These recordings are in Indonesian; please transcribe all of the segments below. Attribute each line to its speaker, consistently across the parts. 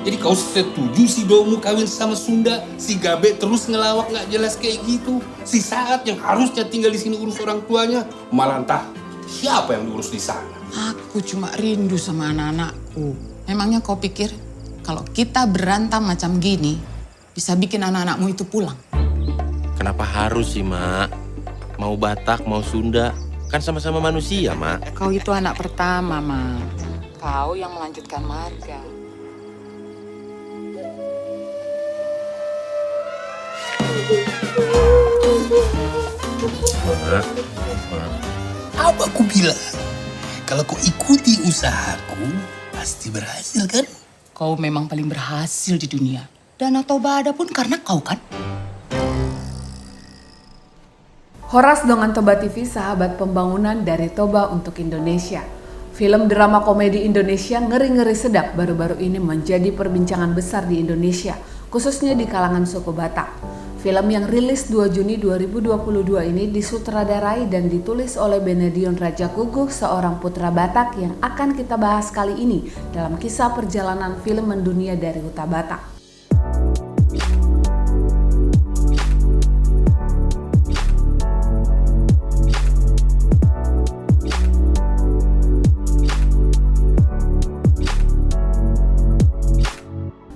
Speaker 1: Jadi kau setuju si Domu kawin sama Sunda, si Gabe terus ngelawak nggak jelas kayak gitu. Si Saat yang harusnya tinggal di sini urus orang tuanya, malah entah siapa yang diurus di sana.
Speaker 2: Aku cuma rindu sama anak-anakku. Memangnya kau pikir kalau kita berantem macam gini bisa bikin anak-anakmu itu pulang?
Speaker 3: Kenapa harus sih, Mak? Mau Batak, mau Sunda, kan sama-sama manusia, Mak.
Speaker 2: Kau itu anak pertama, Ma. Kau yang melanjutkan marga.
Speaker 3: Mak.
Speaker 1: Apa aku bilang? Kalau kau ikuti usahaku, pasti berhasil kan?
Speaker 2: Kau memang paling berhasil di dunia. Danau Toba ada pun karena kau kan?
Speaker 4: Horas Dongan Toba TV, sahabat pembangunan dari Toba untuk Indonesia. Film drama komedi Indonesia Ngeri-Ngeri Sedap baru-baru ini menjadi perbincangan besar di Indonesia, khususnya di kalangan suku Batak. Film yang rilis 2 Juni 2022 ini disutradarai dan ditulis oleh Benedion Raja Guguh, seorang putra Batak yang akan kita bahas kali ini dalam kisah perjalanan film mendunia dari Huta Batak.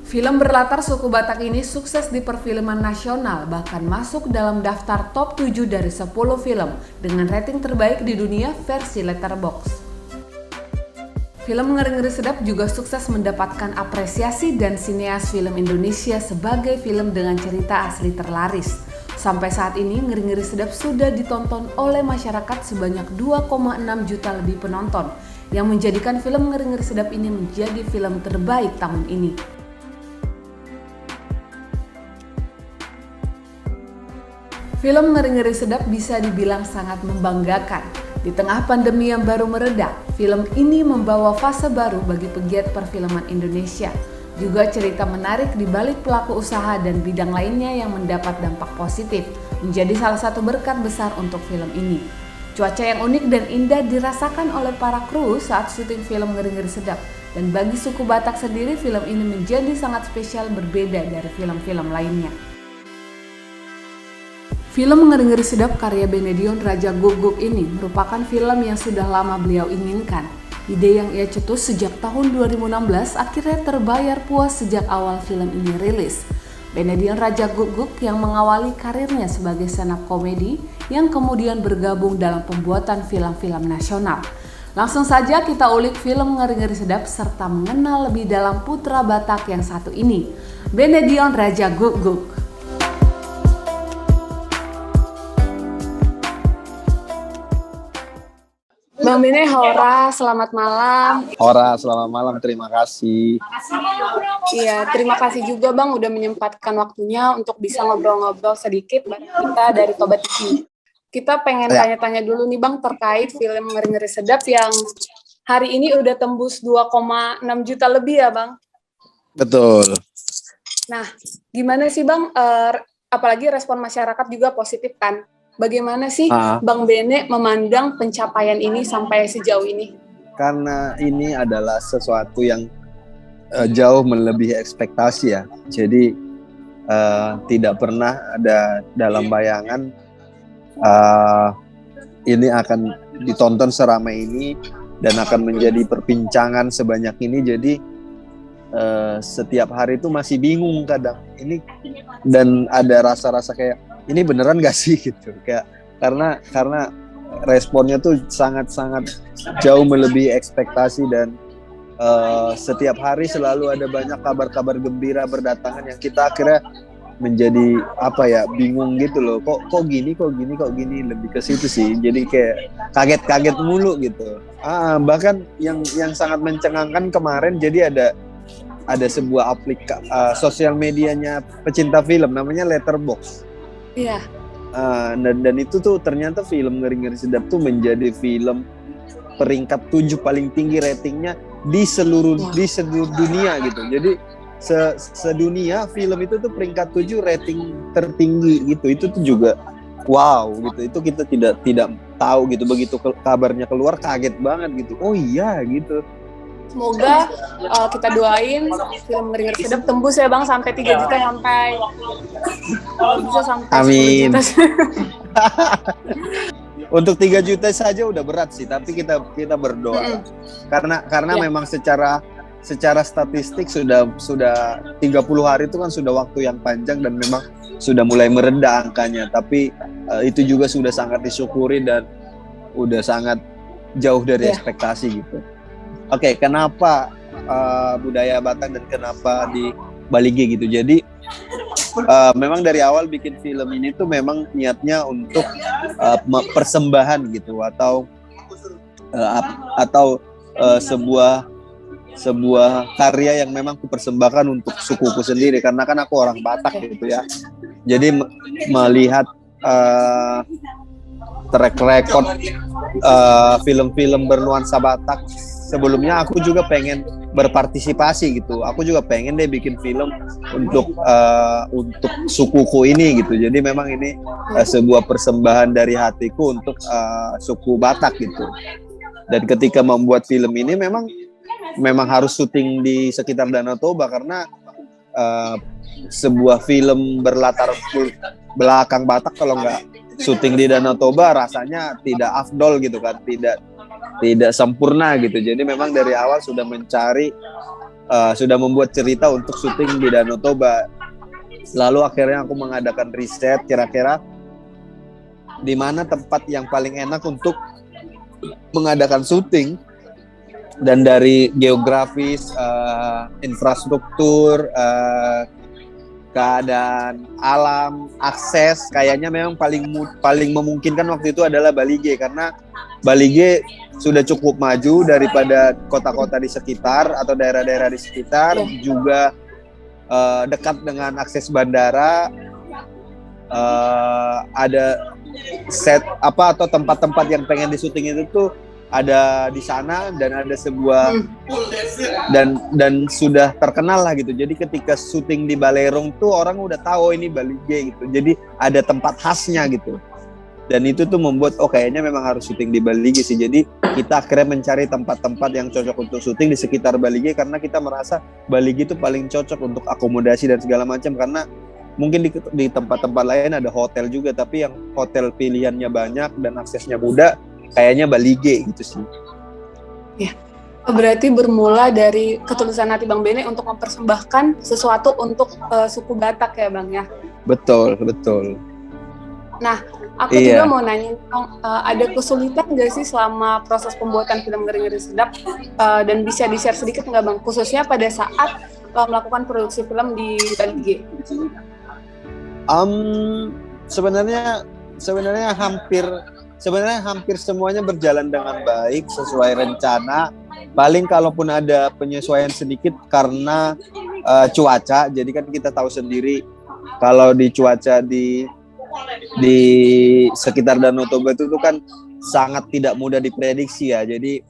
Speaker 4: Film berlatar suku Batak ini sukses di perfilman nasional, bahkan masuk dalam daftar top 7 dari 10 film dengan rating terbaik di dunia versi Letterboxd. Film Ngeri-Ngeri Sedap juga sukses mendapatkan apresiasi dan sineas film Indonesia sebagai film dengan cerita asli terlaris. Sampai saat ini Ngeri-Ngeri Sedap sudah ditonton oleh masyarakat sebanyak 2,6 juta lebih penonton, yang menjadikan film Ngeri-Ngeri Sedap ini menjadi film terbaik tahun ini. Film Ngeri-Ngeri Sedap bisa dibilang sangat membanggakan. Di tengah pandemi yang baru mereda, film ini membawa fase baru bagi pegiat perfilman Indonesia. Juga cerita menarik di balik pelaku usaha dan bidang lainnya yang mendapat dampak positif, menjadi salah satu berkat besar untuk film ini. Cuaca yang unik dan indah dirasakan oleh para kru saat syuting film Ngeri-Ngeri Sedap. Dan bagi suku Batak sendiri, film ini menjadi sangat spesial, berbeda dari film-film lainnya. Film Ngeri-Ngeri Sedap karya Benedion Raja Guguh ini merupakan film yang sudah lama beliau inginkan. Ide yang ia cetus sejak tahun 2016 akhirnya terbayar puas sejak awal film ini rilis. Benedion Raja Guguh yang mengawali karirnya sebagai stand up komedi yang kemudian bergabung dalam pembuatan film-film nasional. Langsung saja kita ulik film Ngeri-Ngeri Sedap serta mengenal lebih dalam putra Batak yang satu ini, Benedion Raja Guguh. Bang Bene, Hora, selamat malam.
Speaker 5: Hora, selamat malam, terima kasih.
Speaker 4: Iya, terima kasih juga Bang udah menyempatkan waktunya untuk bisa ngobrol-ngobrol sedikit bareng kita dari Toba TV. Kita pengen tanya-tanya dulu nih Bang terkait film Ngeri-Ngeri Sedap yang hari ini udah tembus 2,6 juta lebih ya Bang?
Speaker 5: Betul.
Speaker 4: Nah, gimana sih Bang, apalagi respon masyarakat juga positif kan? Bagaimana sih Bang Bene memandang pencapaian ini sampai sejauh ini?
Speaker 5: Karena ini adalah sesuatu yang jauh melebihi ekspektasi ya. Jadi tidak pernah ada dalam bayangan ini akan ditonton seramai ini dan akan menjadi perbincangan sebanyak ini. Jadi setiap hari itu masih bingung kadang. Ini dan ada rasa-rasa kayak ini beneran gak sih gitu, kayak karena responnya tuh sangat-sangat jauh melebihi ekspektasi dan setiap hari selalu ada banyak kabar-kabar gembira berdatangan yang kita akhirnya menjadi bingung gitu loh, kok gini lebih ke situ sih, jadi kayak kaget mulu gitu. Bahkan yang sangat mencengangkan kemarin, jadi ada sebuah aplikasi sosial medianya pecinta film namanya Letterboxd.
Speaker 4: Iya.
Speaker 5: Dan itu tuh ternyata film Ngeri-Ngeri Sedap tuh menjadi film peringkat 7 paling tinggi ratingnya di seluruh dunia gitu. Jadi sedunia film itu tuh peringkat 7 rating tertinggi gitu. Itu tuh juga wow gitu. Itu kita tidak tahu gitu. Begitu kabarnya keluar kaget banget gitu. Oh iya gitu.
Speaker 6: Semoga kita doain film Ngeri Ngeri Sedap tembus ya Bang sampai 3 juta sampai bisa sampai
Speaker 5: Amin.
Speaker 6: 10 juta.
Speaker 5: Untuk 3 juta saja udah berat sih, tapi kita berdoa. Karena
Speaker 6: Ya.
Speaker 5: memang secara statistik sudah 30 hari itu kan sudah waktu yang panjang dan memang sudah mulai mereda angkanya, tapi itu juga sudah sangat disyukuri dan udah sangat jauh dari
Speaker 6: Ya.
Speaker 5: ekspektasi gitu. Oke, kenapa budaya Batak dan kenapa di Bali G gitu? Jadi memang dari awal bikin film ini tuh memang niatnya untuk persembahan gitu atau sebuah karya yang memang kupersembahkan untuk sukuku sendiri karena kan aku orang Batak gitu ya. Jadi melihat track record film-film bernuansa Batak, sebelumnya aku juga pengen berpartisipasi gitu. Aku juga pengen deh bikin film untuk sukuku ini gitu. Jadi memang ini sebuah persembahan dari hatiku untuk suku Batak gitu. Dan ketika membuat film ini memang harus syuting di sekitar Danau Toba karena sebuah film berlatar belakang Batak kalau nggak syuting di Danau Toba rasanya tidak afdol gitu kan, tidak sempurna gitu. Jadi memang dari awal sudah membuat cerita untuk syuting di Danau Toba. Lalu akhirnya aku mengadakan riset kira-kira di mana tempat yang paling enak untuk mengadakan syuting, dan dari geografis, infrastruktur, keadaan alam, akses, kayaknya memang paling memungkinkan waktu itu adalah Bali G karena Bali G sudah cukup maju daripada kota-kota di sekitar atau daerah-daerah di sekitar, juga dekat dengan akses bandara, ada set atau tempat-tempat yang pengen disuting itu tuh ada di sana dan ada sebuah dan sudah terkenal lah gitu. Jadi ketika syuting di Balerong tuh orang udah tahu ini Bali G gitu. Jadi ada tempat khasnya gitu. Dan itu tuh membuat kayaknya memang harus syuting di Bali G sih. Jadi kita akhirnya mencari tempat-tempat yang cocok untuk syuting di sekitar Bali G karena kita merasa Bali G itu paling cocok untuk akomodasi dan segala macam, karena mungkin di tempat-tempat lain ada hotel juga tapi yang hotel pilihannya banyak dan aksesnya mudah. Kayaknya Bali G gitu sih.
Speaker 6: Ya, berarti bermula dari ketulusan hati Bang Bene untuk mempersembahkan sesuatu untuk suku Batak ya Bang ya?
Speaker 5: Betul.
Speaker 6: Nah, aku juga mau nanya, ada kesulitan nggak sih selama proses pembuatan film Ngeri Ngeri Sedap? Dan bisa di-share sedikit nggak Bang? Khususnya pada saat melakukan produksi film di Bali G.
Speaker 5: Sebenarnya hampir semuanya berjalan dengan baik sesuai rencana. Paling kalaupun ada penyesuaian sedikit karena cuaca. Jadi kan kita tahu sendiri kalau di cuaca di sekitar Danau Toba itu kan sangat tidak mudah diprediksi ya. Jadi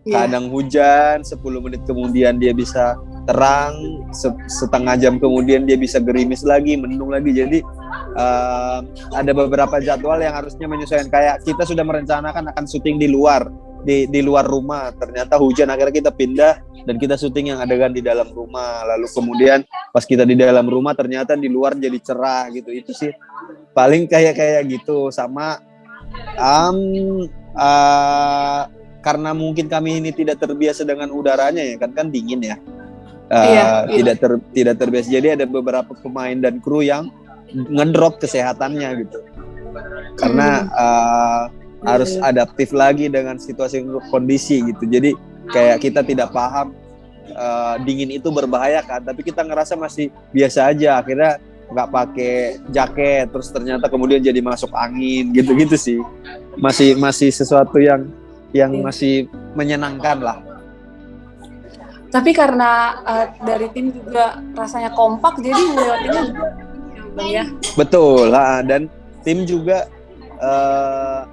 Speaker 5: kadang hujan, 10 menit kemudian dia bisa terang, setengah jam kemudian dia bisa gerimis lagi, mendung lagi. Jadi ada beberapa jadwal yang harusnya menyesuaikan. Kayak kita sudah merencanakan akan syuting di luar rumah, ternyata hujan, akhirnya kita pindah dan kita syuting yang adegan di dalam rumah. Lalu kemudian pas kita di dalam rumah ternyata di luar jadi cerah gitu. Itu sih paling kayak gitu. Sama karena mungkin kami ini tidak terbiasa dengan udaranya ya kan dingin ya. Tidak terbiasa. Jadi ada beberapa pemain dan kru yang ngedrop kesehatannya gitu. Karena harus adaptif lagi dengan situasi kondisi gitu. Jadi kayak kita tidak paham dingin itu berbahaya kan, tapi kita ngerasa masih biasa aja. Akhirnya nggak pakai jaket, terus ternyata kemudian jadi masuk angin gitu-gitu sih. Masih sesuatu yang masih menyenangkan lah.
Speaker 6: Tapi karena dari tim juga rasanya kompak, jadi melewatinya juga ya.
Speaker 5: Betul, dan tim juga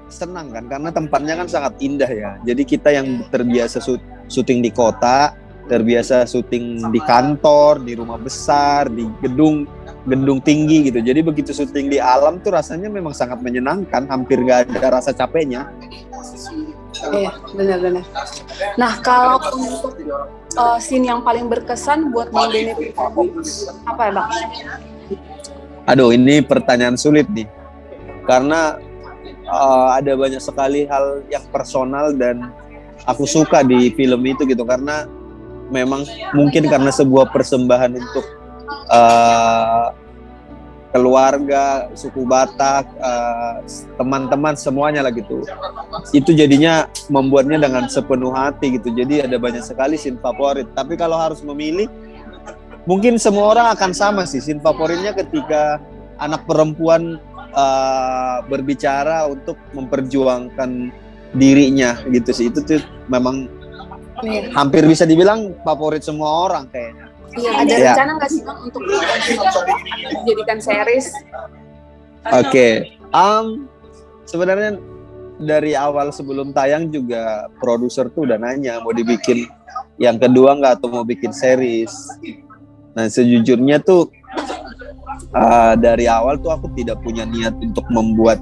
Speaker 5: senang kan karena tempatnya kan sangat indah ya. Jadi kita yang terbiasa syuting di kota, terbiasa syuting di kantor, di rumah besar, di gedung tinggi gitu. Jadi begitu syuting di alam tuh rasanya memang sangat menyenangkan, hampir gak ada rasa capeknya.
Speaker 6: Iya, benar-benar. Nah, kalau untuk scene yang paling berkesan buat Bang Bene apa ya, Bang?
Speaker 5: Aduh, ini pertanyaan sulit nih. Karena ada banyak sekali hal yang personal dan aku suka di film itu gitu. Karena memang mungkin karena sebuah persembahan untuk keluarga, suku Batak, teman-teman semuanya lah gitu. Itu jadinya membuatnya dengan sepenuh hati gitu. Jadi ada banyak sekali scene favorit. Tapi kalau harus memilih, mungkin semua orang akan sama sih. Scene favoritnya ketika anak perempuan berbicara untuk memperjuangkan dirinya gitu sih. Itu tuh memang hampir bisa dibilang favorit semua orang kayaknya.
Speaker 6: Iya, ada rencana nggak sih Bang untuk dijadikan series?
Speaker 5: Oke. Sebenarnya dari awal sebelum tayang juga produser tuh udah nanya mau dibikin yang kedua nggak atau mau bikin series. Nah sejujurnya tuh dari awal tuh aku tidak punya niat untuk membuat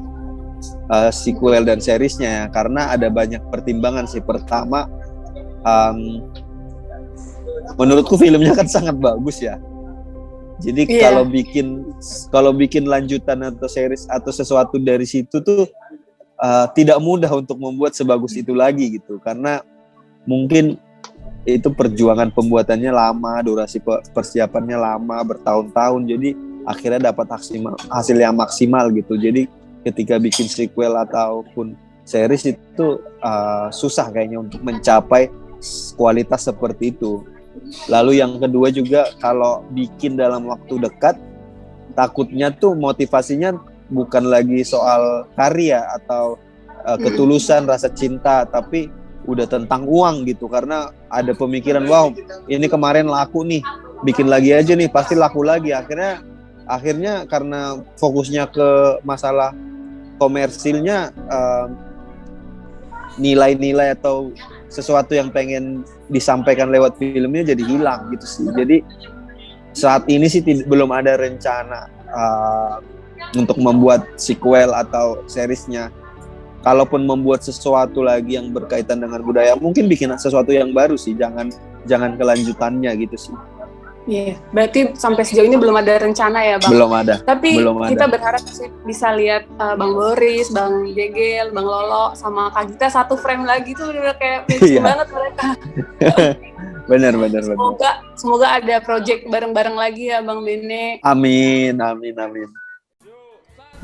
Speaker 5: sequel dan seriesnya ya, karena ada banyak pertimbangan sih. Pertama, menurutku filmnya kan sangat bagus ya. Jadi kalau bikin lanjutan atau series atau sesuatu dari situ tuh tidak mudah untuk membuat sebagus itu lagi gitu. Karena mungkin itu perjuangan pembuatannya lama, durasi persiapannya lama, bertahun-tahun. Jadi akhirnya dapat hasil yang maksimal gitu. Jadi ketika bikin sequel ataupun series itu susah kayaknya untuk mencapai kualitas seperti itu. Lalu yang kedua juga kalau bikin dalam waktu dekat, takutnya tuh motivasinya bukan lagi soal karya atau ketulusan, rasa cinta, tapi udah tentang uang gitu. Karena ada pemikiran, wow ini kemarin laku nih, bikin lagi aja nih pasti laku lagi. Akhirnya karena fokusnya ke masalah komersilnya, nilai-nilai atau sesuatu yang pengen disampaikan lewat filmnya jadi hilang gitu sih. Jadi saat ini sih belum ada rencana untuk membuat sequel atau seriesnya. Kalaupun membuat sesuatu lagi yang berkaitan dengan budaya, mungkin bikin sesuatu yang baru sih, jangan kelanjutannya gitu sih.
Speaker 6: Iya, berarti sampai sejauh ini belum ada rencana ya Bang?
Speaker 5: Belum ada.
Speaker 6: Tapi kita
Speaker 5: ada.
Speaker 6: berharap sih bisa lihat Bang Boris, Bang Jegel, Bang Lolo, sama Kak Gita satu frame lagi tuh udah kayak matching banget mereka.
Speaker 5: Benar.
Speaker 6: Semoga ada project bareng-bareng lagi ya Bang Bene.
Speaker 5: Amin.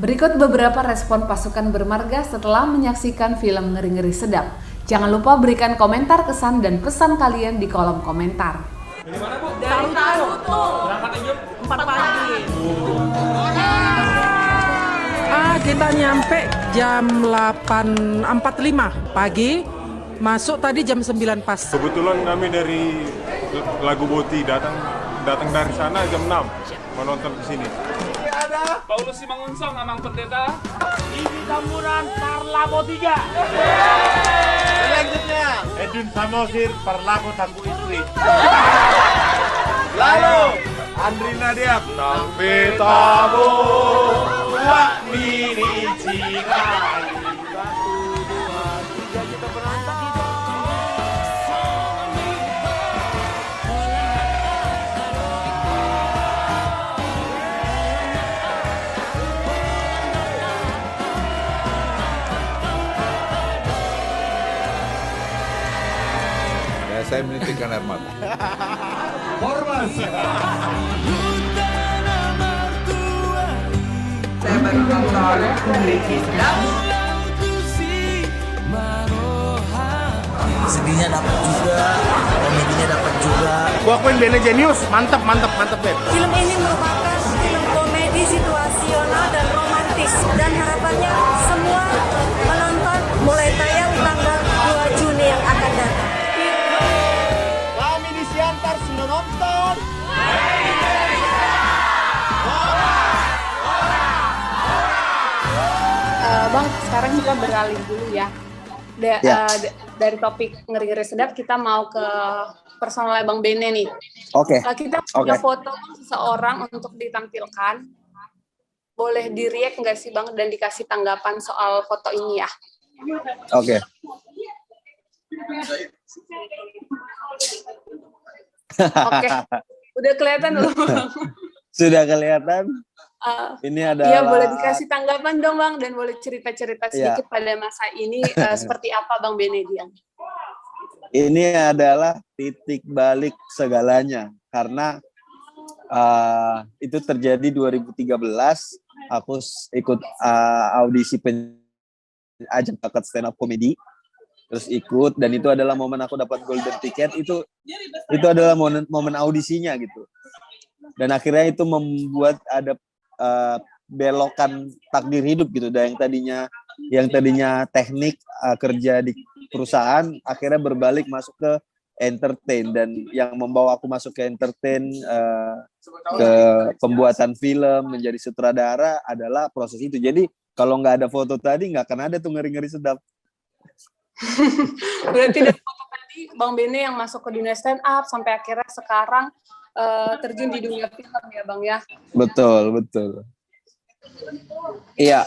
Speaker 4: Berikut beberapa respon pasukan bermarga setelah menyaksikan film Ngeri-Ngeri Sedap. Jangan lupa berikan komentar, kesan, dan pesan kalian di kolom komentar.
Speaker 7: Dari mana Bu? Dari Taruto. Berangkatnya jam 4 pagi.
Speaker 8: Kita nyampe jam 8.45 pagi. Masuk tadi jam 9 pas.
Speaker 9: Kebetulan kami dari Lagu Boti datang dari sana jam 6 menonton ke sini.
Speaker 7: Ada Paulus Simangunsong, Amang Pendeta. Ibi Tamburan, Parlabo 3. Selanjutnya
Speaker 9: Edwin Samosir, Parlago Tangguh Istri.
Speaker 7: lalu Andri Nadiak, Nang Betabo, Wak Mini Cikai. 1, 2, 3 kita penonton.
Speaker 10: Saya menitikkan air mata.
Speaker 11: Saya baru nonton Ngeri-Ngeri Sedap.
Speaker 12: Sedihnya dapat juga, komedinya dapat juga.
Speaker 7: Gua akuin Bene jenius, mantap Ben.
Speaker 13: Film ini merupakan film komedi situasional dan romantis, dan harapannya semua menonton mulai tayang tanggal 2 Juni yang akan datang.
Speaker 7: Kami di Siantar sudah nonton.
Speaker 6: Bang, sekarang kita beralih dulu ya. Dari topik Ngeri-Ngeri Sedap kita mau ke personal Bang Bene nih.
Speaker 5: Oke.
Speaker 6: Kita punya foto seseorang untuk ditampilkan. Boleh di-react nggak sih Bang dan dikasih tanggapan soal foto ini ya?
Speaker 5: Oke.
Speaker 6: Oke, udah kelihatan belum?
Speaker 5: Sudah kelihatan. Ini adalah.
Speaker 6: Iya, boleh dikasih tanggapan dong Bang, dan boleh cerita-cerita sedikit pada masa ini seperti apa Bang Benedian?
Speaker 5: Ini adalah titik balik segalanya karena itu terjadi 2013. Aku ikut audisi ajang bakat stand up comedy, terus ikut, dan itu adalah momen aku dapat golden ticket. Itu adalah momen audisinya gitu, dan akhirnya itu membuat ada belokan takdir hidup gitu. Dan yang tadinya teknik kerja di perusahaan akhirnya berbalik masuk ke entertain, dan yang membawa aku masuk ke entertain, ke pembuatan film, menjadi sutradara adalah proses itu. Jadi kalau nggak ada foto tadi nggak akan ada tuh Ngeri-Ngeri Sedap.
Speaker 6: Berarti dari foto tadi Bang Bene yang masuk ke dunia stand up sampai akhirnya sekarang terjun di dunia film ya Bang ya.
Speaker 5: Betul. Iya,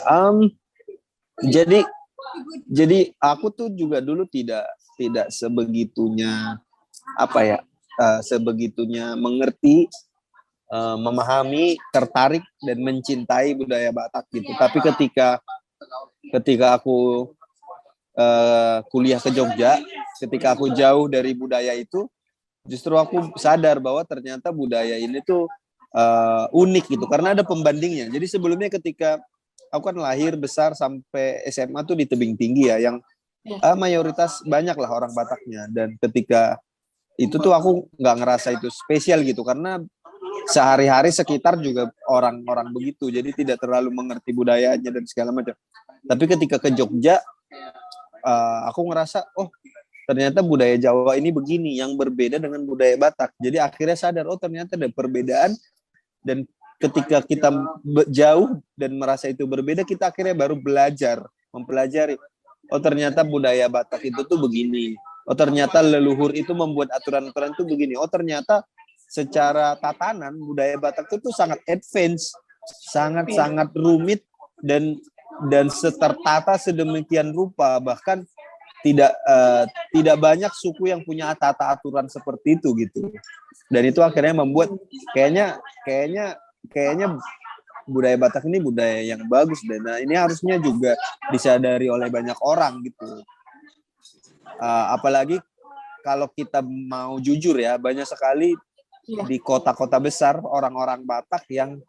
Speaker 5: jadi aku tuh juga dulu tidak sebegitunya sebegitunya mengerti, memahami, tertarik dan mencintai budaya Batak gitu. Tapi ketika aku kuliah ke Jogja, ketika aku jauh dari budaya itu, justru aku sadar bahwa ternyata budaya ini tuh unik gitu, karena ada pembandingnya. Jadi sebelumnya ketika aku kan lahir besar sampai SMA tuh di Tebing Tinggi ya, yang mayoritas banyak lah orang Bataknya, dan ketika itu tuh aku nggak ngerasa itu spesial gitu, karena sehari-hari sekitar juga orang-orang begitu, jadi tidak terlalu mengerti budayanya dan segala macam. Tapi ketika ke Jogja, aku ngerasa ternyata budaya Jawa ini begini, yang berbeda dengan budaya Batak. Jadi akhirnya sadar, ternyata ada perbedaan, dan ketika kita jauh dan merasa itu berbeda, kita akhirnya baru mempelajari. Ternyata budaya Batak itu tuh begini. Ternyata leluhur itu membuat aturan-aturan itu begini. Ternyata secara tatanan budaya Batak itu tuh sangat advance, sangat rumit dan tertata sedemikian rupa, bahkan tidak banyak suku yang punya tata aturan seperti itu gitu. Dan itu akhirnya membuat kayaknya budaya Batak ini budaya yang bagus, dan ini harusnya juga disadari oleh banyak orang gitu. Apalagi kalau kita mau jujur ya, banyak sekali di kota-kota besar orang-orang Batak yang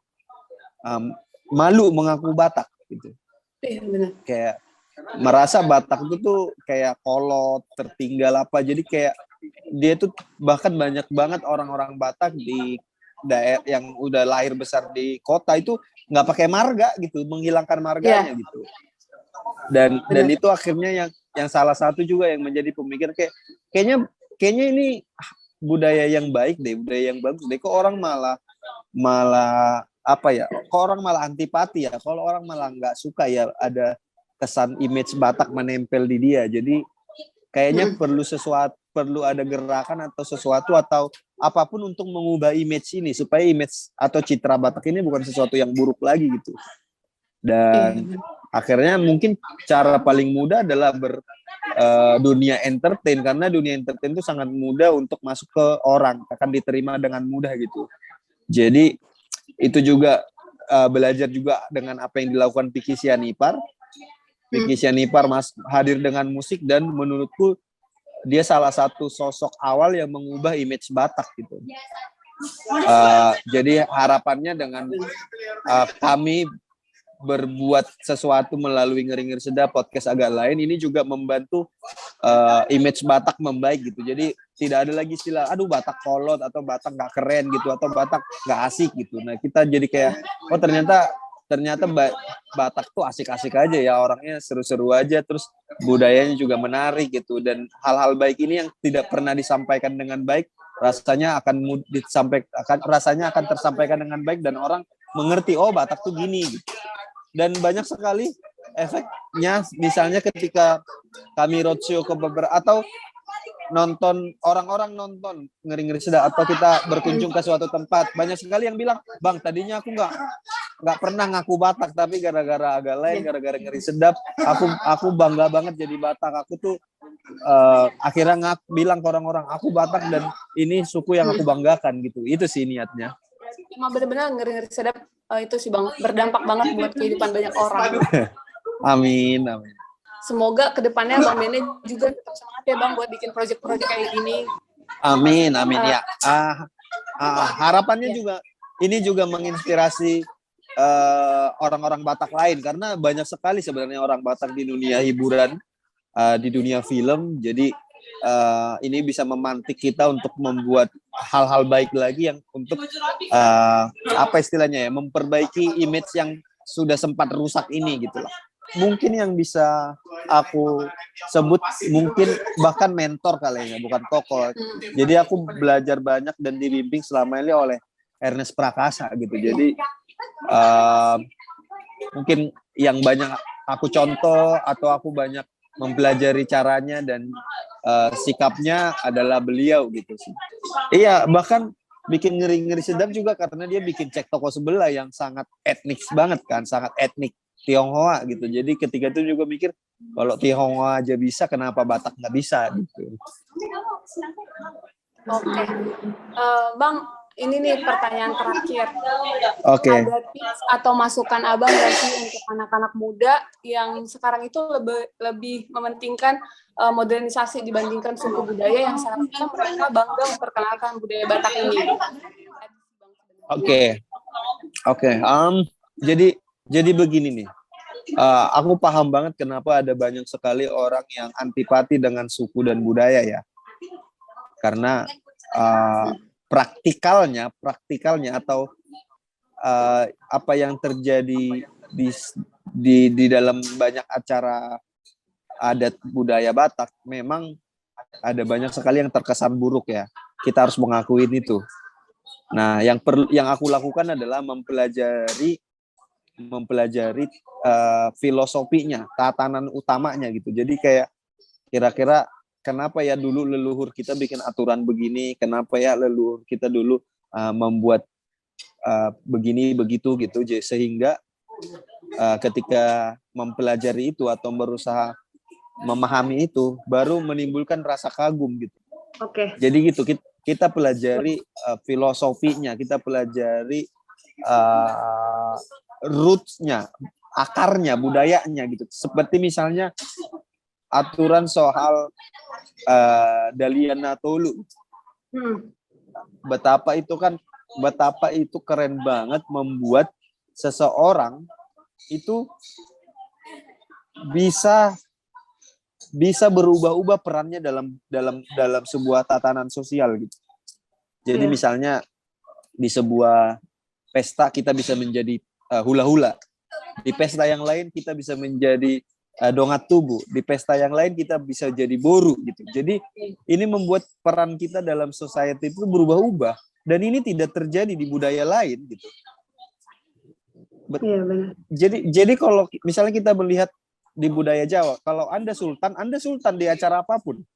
Speaker 5: malu mengaku Batak gitu. Kayak merasa Batak itu tuh kayak kolot, tertinggal apa. Jadi kayak dia tuh bahkan banyak banget orang-orang Batak di daerah yang udah lahir besar di kota itu nggak pakai marga gitu, menghilangkan marganya gitu. Dan itu akhirnya yang salah satu juga yang menjadi pemikiran kayaknya ini budaya yang baik deh, budaya yang bagus deh. Kok orang malah kok orang malah antipati ya, kalau orang malah nggak suka ya, ada kesan image Batak menempel di dia. Jadi kayaknya perlu ada gerakan atau sesuatu atau apapun untuk mengubah image ini, supaya image atau citra Batak ini bukan sesuatu yang buruk lagi gitu. Dan akhirnya mungkin cara paling mudah adalah dunia entertain, karena dunia entertain itu sangat mudah untuk masuk ke orang, akan diterima dengan mudah gitu. Jadi itu juga belajar juga dengan apa yang dilakukan Piki Sianipar. Piki Sianipar hadir dengan musik, dan menurutku dia salah satu sosok awal yang mengubah image Batak gitu. Jadi harapannya dengan kami berbuat sesuatu melalui Ngeri-Ngeri Sedap, podcast agak lain, ini juga membantu image Batak membaik gitu. Jadi tidak ada lagi istilah aduh Batak kolot atau Batak nggak keren gitu, atau Batak nggak asik gitu. Nah kita jadi kayak ternyata Batak tuh asik-asik aja ya, orangnya seru-seru aja, terus budayanya juga menarik gitu. Dan hal-hal baik ini yang tidak pernah disampaikan dengan baik rasanya akan tersampaikan dengan baik, dan orang mengerti Batak tuh gini gitu. Dan banyak sekali efeknya, misalnya ketika kami roadshow ke beberapa, atau orang-orang nonton Ngeri-Ngeri Sedap, atau kita berkunjung ke suatu tempat, banyak sekali yang bilang, Bang, tadinya aku nggak pernah ngaku Batak, tapi gara-gara agak lain, gara-gara Ngeri Sedap, aku bangga banget jadi Batak. Aku tuh akhirnya bilang ke orang-orang aku Batak dan ini suku yang aku banggakan gitu. Itu sih niatnya.
Speaker 6: Emang benar-benar ngeri-ngeri sedap itu sih Bang, berdampak banget buat kehidupan banyak orang.
Speaker 5: Amin.
Speaker 6: Semoga kedepannya Bang Bene juga tetap semangat ya Bang buat bikin proyek-proyek kayak gini.
Speaker 5: Amin ya. Harapannya juga ini juga menginspirasi orang-orang Batak lain karena banyak sekali sebenarnya orang Batak di dunia hiburan, di dunia film. Jadi ini bisa memantik kita untuk membuat hal-hal baik lagi yang untuk apa istilahnya ya, memperbaiki image yang sudah sempat rusak ini gitu lah. Mungkin yang bisa aku sebut mungkin bahkan mentor kali ya, bukan tokoh. Jadi aku belajar banyak dan dibimbing selama ini oleh Ernest Prakasa gitu. Jadi mungkin yang banyak aku contoh atau aku banyak mempelajari caranya dan sikapnya adalah beliau gitu sih. Iya, bahkan bikin ngeri-ngeri sedap juga karena dia bikin cek toko sebelah yang sangat etnik banget kan, sangat etnik Tionghoa gitu. Jadi ketika itu juga mikir kalau Tionghoa aja bisa, kenapa Batak nggak bisa gitu.
Speaker 6: Oke, Bang, ini nih pertanyaan terakhir.
Speaker 5: Oke.
Speaker 6: Ada tips atau masukan Abang nggak sih untuk anak-anak muda yang sekarang itu lebih mementingkan modernisasi dibandingkan suku budaya yang seharusnya mereka bangga memperkenalkan budaya Batak ini?
Speaker 5: Oke. Jadi begini nih. Aku paham banget kenapa ada banyak sekali orang yang antipati dengan suku dan budaya ya. Karena praktikalnya atau apa yang terjadi di dalam banyak acara adat budaya Batak memang ada banyak sekali yang terkesan buruk ya. Kita harus mengakui itu. Nah, yang aku lakukan adalah mempelajari filosofinya, tatanan utamanya gitu. Jadi kayak kira-kira kenapa ya dulu leluhur kita bikin aturan begini, kenapa ya leluhur kita dulu membuat begini begitu gitu, sehingga ketika mempelajari itu atau berusaha memahami itu baru menimbulkan rasa kagum gitu.
Speaker 6: Oke.
Speaker 5: Jadi gitu kita pelajari filosofinya, kita pelajari roots-nya, akarnya, budayanya gitu. Seperti misalnya aturan soal Daliana Tolu. Betapa itu keren banget membuat seseorang itu bisa berubah-ubah perannya dalam sebuah tatanan sosial gitu. Jadi misalnya di sebuah pesta kita bisa menjadi hula-hula. Di pesta yang lain kita bisa menjadi dongat tubuh. Di pesta yang lain kita bisa jadi boru gitu. Jadi ini membuat peran kita dalam society itu berubah-ubah dan ini tidak terjadi di budaya lain gitu.
Speaker 6: Iya, benar.
Speaker 5: Jadi kalau misalnya kita melihat di budaya Jawa, kalau Anda sultan di acara apapun.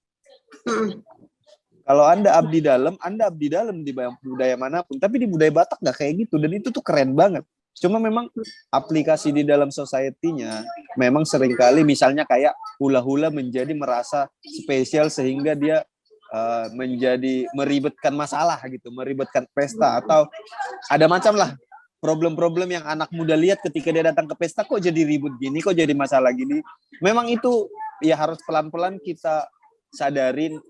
Speaker 5: Kalau Anda abdi dalam di budaya manapun. Tapi di budaya Batak nggak kayak gitu dan itu tuh keren banget. Cuma memang aplikasi di dalam society-nya memang seringkali misalnya kayak hula-hula menjadi merasa spesial sehingga dia menjadi meribetkan masalah gitu, meribetkan pesta atau ada macam lah problem-problem yang anak muda lihat ketika dia datang ke pesta, kok jadi ribut gini, kok jadi masalah gini. Memang itu ya harus pelan-pelan kita sadarin,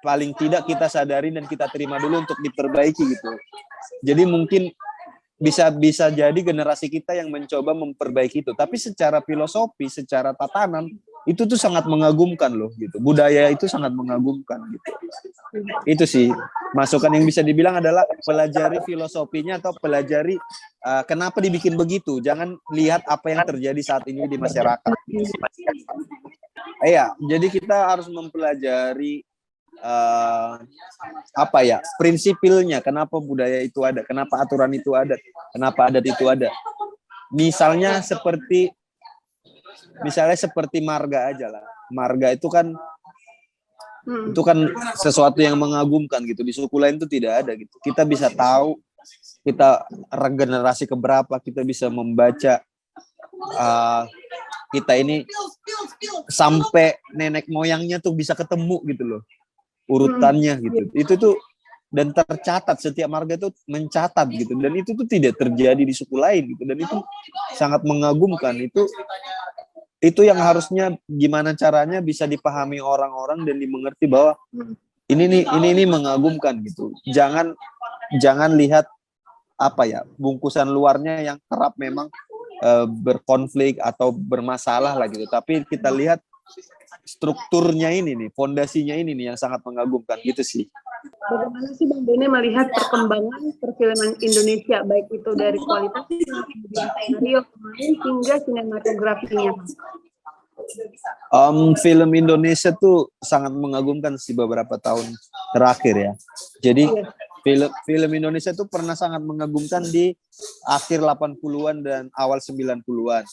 Speaker 5: paling tidak kita sadarin dan kita terima dulu untuk diperbaiki gitu. Jadi mungkin bisa jadi generasi kita yang mencoba memperbaiki itu. Tapi secara filosofi, secara tatanan, itu tuh sangat mengagumkan loh gitu. Budaya itu sangat mengagumkan gitu. Itu sih masukan yang bisa dibilang adalah pelajari filosofinya atau pelajari kenapa dibikin begitu. Jangan lihat apa yang terjadi saat ini di masyarakat. Iya, jadi kita harus mempelajari prinsipilnya, kenapa budaya itu ada, kenapa aturan itu ada, kenapa adat itu ada. Misalnya seperti marga aja lah. Marga itu kan sesuatu yang mengagumkan gitu. Di suku lain itu tidak ada gitu. Kita bisa tahu kita generasi keberapa, kita bisa membaca kita ini sampai nenek moyangnya tuh bisa ketemu gitu loh urutannya gitu. Itu tuh dan tercatat, setiap marga itu mencatat gitu, dan itu tuh tidak terjadi di suku lain gitu, dan itu sangat mengagumkan. Itu yang harusnya gimana caranya bisa dipahami orang-orang dan dimengerti bahwa ini mengagumkan gitu. Jangan lihat apa ya, bungkusan luarnya yang kerap memang berkonflik atau bermasalah lah gitu, tapi kita lihat strukturnya ini nih, fondasinya ini nih yang sangat mengagumkan gitu sih.
Speaker 6: Bagaimana sih Bang Bene melihat perkembangan perfilman Indonesia, baik itu dari kualitas skenario, pemain, hingga sinematografinya?
Speaker 5: Film Indonesia tuh sangat mengagumkan sih beberapa tahun terakhir ya. Jadi film Indonesia tuh pernah sangat mengagumkan di akhir 80-an dan awal 90-an.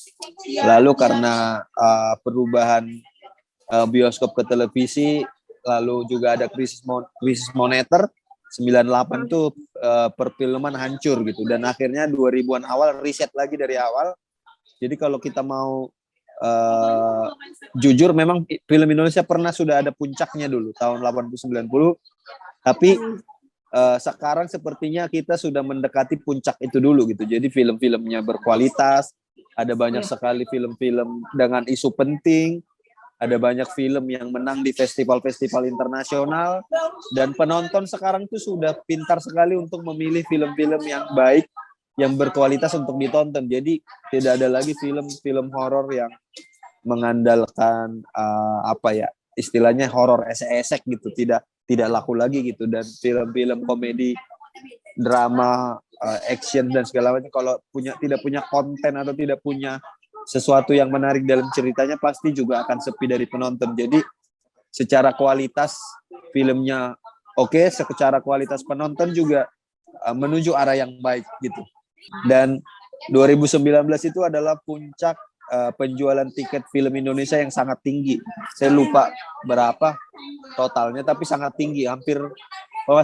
Speaker 5: Lalu karena perubahan bioskop ke televisi, lalu juga ada krisis moneter 98 tuh perfilman hancur gitu, dan akhirnya 2000-an awal riset lagi dari awal. Jadi kalau kita mau jujur, memang film Indonesia sudah ada puncaknya dulu tahun 80-90, tapi sekarang sepertinya kita sudah mendekati puncak itu dulu gitu. Jadi film-filmnya berkualitas, ada banyak sekali film-film dengan isu penting, ada banyak film yang menang di festival-festival internasional, dan penonton sekarang tuh sudah pintar sekali untuk memilih film-film yang baik, yang berkualitas untuk ditonton. Jadi tidak ada lagi film-film horor yang mengandalkan apa ya, istilahnya horor esek-esek gitu, tidak laku lagi gitu. Dan film-film komedi, drama, action dan segala macam, kalau tidak punya konten atau tidak punya sesuatu yang menarik dalam ceritanya, pasti juga akan sepi dari penonton. Jadi secara kualitas filmnya oke, secara kualitas penonton juga menuju arah yang baik gitu. Dan 2019 itu adalah puncak penjualan tiket film Indonesia yang sangat tinggi. Saya lupa berapa totalnya, tapi sangat tinggi, hampir 60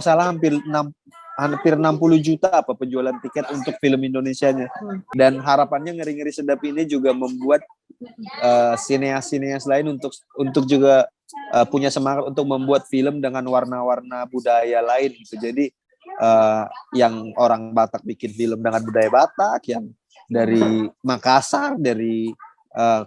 Speaker 5: juta apa penjualan tiket untuk film Indonesianya. Dan harapannya Ngeri-Ngeri Sedap ini juga membuat sineas-sineas lain untuk juga punya semangat untuk membuat film dengan warna-warna budaya lain gitu. Jadi yang orang Batak bikin film dengan budaya Batak, yang dari Makassar, dari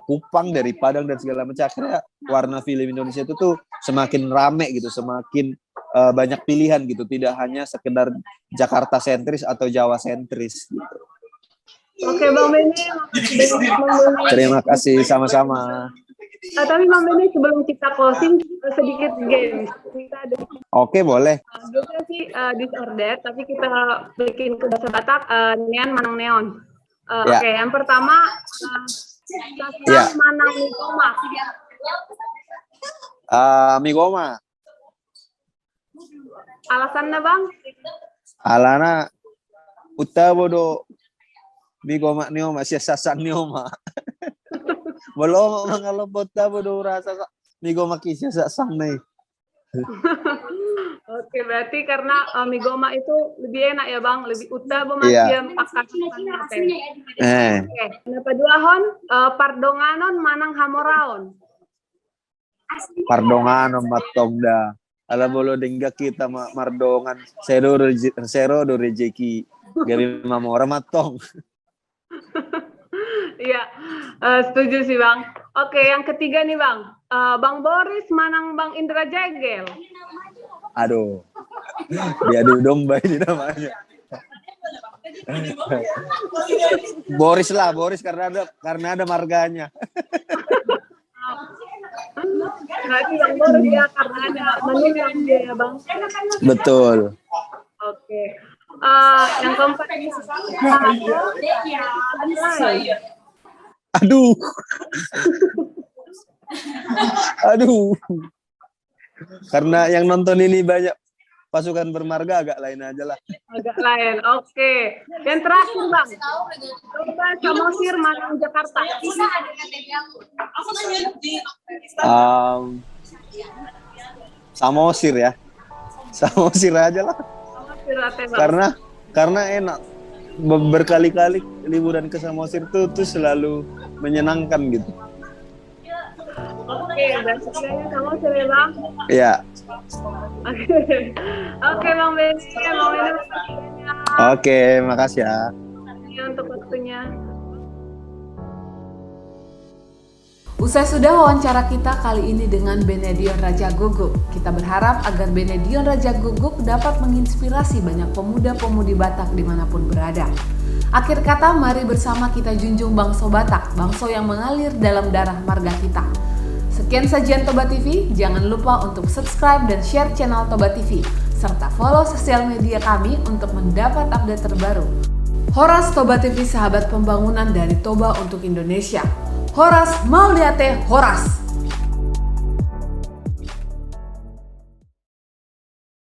Speaker 5: Kupang, dari Padang dan segala macam. Akhirnya warna film Indonesia itu tuh semakin rame gitu, semakin banyak pilihan gitu, tidak hanya sekedar Jakarta sentris atau Jawa sentris gitu.
Speaker 6: Oke Bang Bene,
Speaker 5: terima kasih, sama-sama.
Speaker 6: Tapi Bang Bene, sebelum kita closing, sedikit games.
Speaker 5: Oke, boleh.
Speaker 6: Juga sih disorder, tapi kita bikin ke bahasa Batak, neon manang neon. Oke, yang pertama, manang migoma.
Speaker 5: Migoma.
Speaker 6: Alasannya Bang?
Speaker 5: Alana utabodo migoma nioma siasasan nioma. Belum mengalopot tabodo rasa migoma kisah sang nih.
Speaker 6: Oke, berarti karena migoma itu lebih enak ya Bang, lebih utabo macam akan. Oke, kenapa dua hon pardonganon manang hamoraon.
Speaker 5: Pardonganon matongda. Ala bolo dengga kita mardongan sero do rejeki gabi mamora matong.
Speaker 6: Iya, setuju sih Bang. Oke, yang ketiga nih Bang, Bang Boris manang Bang Indra Jegel.
Speaker 5: Aduh, diadu domba ini namanya. Boris karena ada marganya.
Speaker 6: Berarti Bang Boris ya, karena ada menunjang dia ya Bang.
Speaker 5: Betul.
Speaker 6: Oke. Yang keempat
Speaker 5: Aduh. Karena yang nonton ini banyak pasukan bermarga, agak lain aja lah.
Speaker 6: Agak lain, oke. Yang terakhir Bang, coba Samosir manang Jakarta.
Speaker 5: Samosir ya, Samosir aja lah. Karena enak. Berkali-kali liburan ke Samosir tuh selalu menyenangkan gitu.
Speaker 6: Oke, basicnya kamu sini Bang.
Speaker 5: Iya.
Speaker 6: Oke, Bang Benny,
Speaker 5: Oke, makasih ya.
Speaker 6: untuk waktunya.
Speaker 4: Usai sudah wawancara kita kali ini dengan Benedion Raja Guguk, kita berharap agar Benedion Raja Guguk dapat menginspirasi banyak pemuda-pemudi Batak dimanapun berada. Akhir kata, mari bersama kita junjung bangso Batak, bangso yang mengalir dalam darah marga kita. Sekian sajian Toba TV, jangan lupa untuk subscribe dan share channel Toba TV, serta follow sosial media kami untuk mendapat update terbaru. Horas Toba TV, sahabat pembangunan dari Toba untuk Indonesia. Horas Mauliate Horas.